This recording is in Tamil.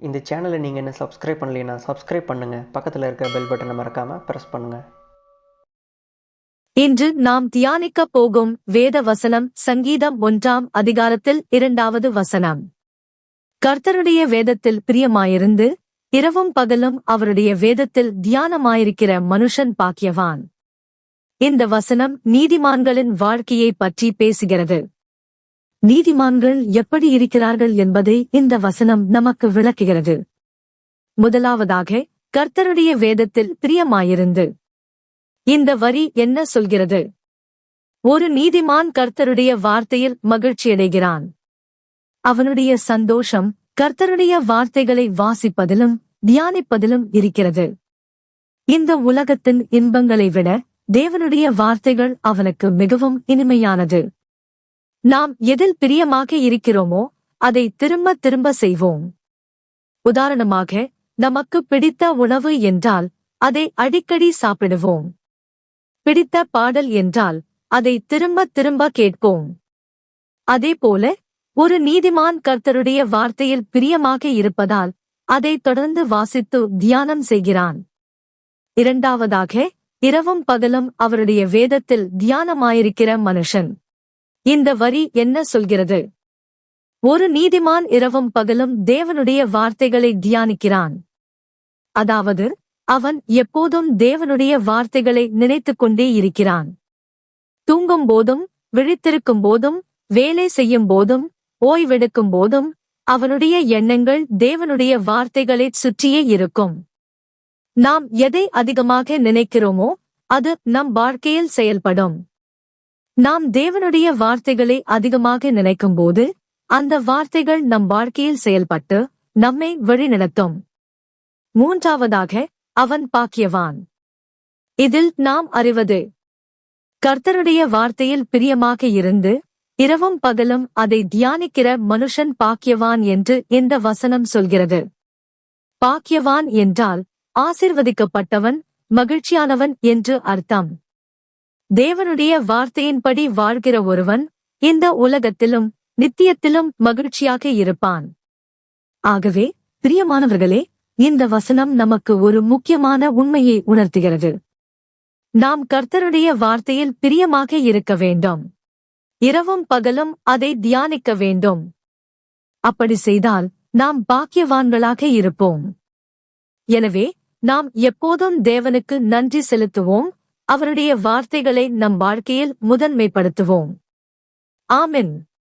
இந்த சேனலை நீங்கள் என்ன சப்ஸ்கிரைப் பண்ணலைன்னா சப்ஸ்கிரைப் பண்ணுங்கள். பக்கத்தில் இருக்கிற பெல் பட்டனை மறக்காமல் ப்ரெஸ் பண்ணுங்கள். இன்று நாம் தியானிக்க போகும் வேத வசனம் சங்கீதம் 1ஆம் அதிகாரத்தில் 2வது வசனம். கர்த்தருடைய வேதத்தில் பிரியமாயிருந்து இரவும் பகலும் அவருடைய வேதத்தில் தியானமாயிருக்கிற மனுஷன் பாக்கியவான். இந்த வசனம் நீதிமான்களின் வாழ்க்கையை பற்றி பேசுகிறது. நீதிமான்கள் எப்படி இருக்கிறார்கள் என்பதை இந்த வசனம் நமக்கு விளக்குகிறது. முதலாவதாக, கர்த்தருடைய வேதத்தில் பிரியமாயிருந்து. இந்த வரி என்ன சொல்கிறது? ஒரு நீதிமான் கர்த்தருடைய வார்த்தையில் மகிழ்ச்சியடைகிறான். அவனுடைய சந்தோஷம் கர்த்தருடைய வார்த்தைகளை வாசிப்பதிலும் தியானிப்பதிலும் இருக்கிறது. இந்த உலகத்தின் இன்பங்களை விட தேவனுடைய வார்த்தைகள் அவனுக்கு மிகவும் இனிமையானது. நாம் எதில் பிரியமாக இருக்கிறோமோ அதை திரும்ப திரும்ப செய்வோம். உதாரணமாக, நமக்கு பிடித்த உணவு என்றால் அதை அடிக்கடி சாப்பிடுவோம். பிடித்த பாடல் என்றால் அதை திரும்ப திரும்ப கேட்போம். அதேபோல ஒரு நீதிமான் கர்த்தருடைய வார்த்தையில் பிரியமாக இருப்பதால் அதை தொடர்ந்து வாசித்து தியானம் செய்கிறான். இரண்டாவதாக, இரவும் பகலும் அவருடைய வேதத்தில் தியானமாயிருக்கிற மனுஷன். இந்த வரி என்ன சொல்கிறது? ஒரு நீதிமான் இரவும் பகலும் தேவனுடைய வார்த்தைகளை தியானிக்கிறான். அதாவது, அவன் எப்போதும் தேவனுடைய வார்த்தைகளை நினைத்துக் கொண்டே இருக்கிறான். தூங்கும் போதும், விழித்திருக்கும் போதும், வேலை செய்யும் போதும், ஓய்வெடுக்கும் போதும் அவனுடைய எண்ணங்கள் தேவனுடைய வார்த்தைகளைச் சுற்றியே இருக்கும். நாம் எதை அதிகமாக நினைக்கிறோமோ அது நம் வாழ்க்கையில் செயல்படும். நாம் தேவனுடைய வார்த்தைகளை அதிகமாக நினைக்கும்போது அந்த வார்த்தைகள் நம் வாழ்க்கையில் செயல்பட்டு நம்மை வழிநடத்தும். மூன்றாவதாக, அவன் பாக்கியவான். இதில் நாம் அறிவது, கர்த்தருடைய வார்த்தையில் பிரியமாக இருந்து இரவும் பகலும் அதை தியானிக்கிற மனுஷன் பாக்கியவான் என்று இந்த வசனம் சொல்கிறது. பாக்கியவான் என்றால் ஆசீர்வதிக்கப்பட்டவன், மகிழ்ச்சியானவன் என்று அர்த்தம். தேவனுடைய வார்த்தையின்படி வாழ்கிற ஒருவன் இந்த உலகத்திலும் நித்தியத்திலும் மகிழ்ச்சியாக இருப்பான். ஆகவே, பிரியமானவர்களே, இந்த வசனம் நமக்கு ஒரு முக்கியமான உண்மையை உணர்த்துகிறது. நாம் கர்த்தருடைய வார்த்தையில் பிரியமாக இருக்க வேண்டும். இரவும் பகலும் அதை தியானிக்க வேண்டும். அப்படி செய்தால் நாம் பாக்கியவான்களாக இருப்போம். எனவே, நாம் எப்போதும் தேவனுக்கு நன்றி செலுத்துவோம். அவருடைய வார்த்தைகளை நம் வாழ்க்கையில் முதன்மைப்படுத்துவோம். ஆமென்.